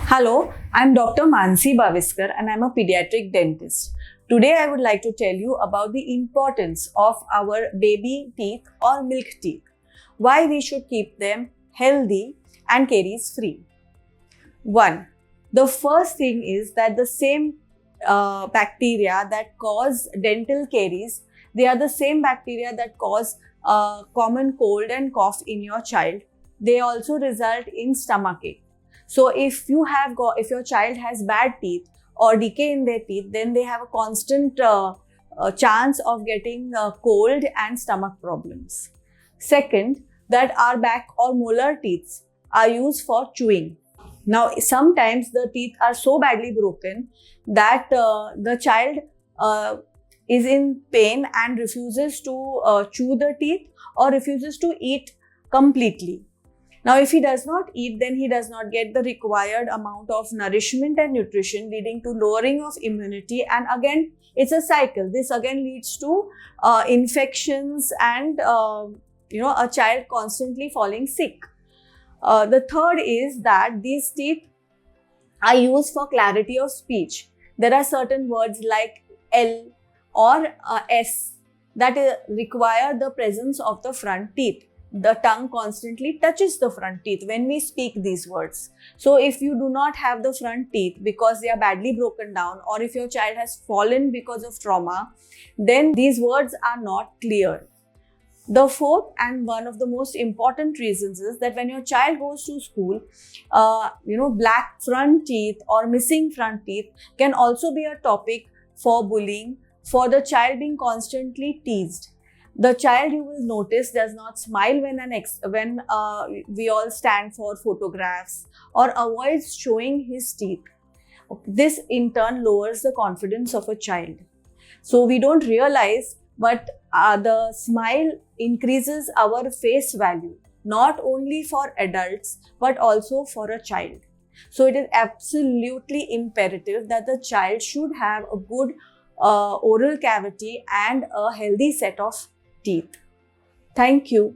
Hello, I'm Dr. Mansi Baviskar and I'm a pediatric dentist. Today I would like to tell you about the importance of our baby teeth or milk teeth, why we should keep them healthy and caries free. 1. The first thing is that the same bacteria that cause dental caries, they are the same bacteria that cause common cold and cough in your child. They also result in stomachache. So if your child has bad teeth or decay in their teeth, then they have a constant chance of getting cold and stomach problems. Second, that our back or molar teeth are used for chewing. Now, sometimes the teeth are so badly broken that the child is in pain and refuses to chew the teeth or refuses to eat completely. Now, if he does not eat, then he does not get the required amount of nourishment and nutrition, leading to lowering of immunity. And again, it's a cycle. This again leads to infections and a child constantly falling sick. The third is that these teeth are used for clarity of speech. There are certain words like L or S that require the presence of the front teeth. The tongue constantly touches the front teeth when we speak these words. So if you do not have the front teeth because they are badly broken down, or if your child has fallen because of trauma, then these words are not clear. The fourth and one of the most important reasons is that when your child goes to school, black front teeth or missing front teeth can also be a topic for bullying, for the child being constantly teased. The child, you will notice, does not smile when we all stand for photographs, or avoids showing his teeth. This in turn lowers the confidence of a child. So we don't realize, but the smile increases our face value, not only for adults, but also for a child. So it is absolutely imperative that the child should have a good oral cavity and a healthy set of teeth. Thank you.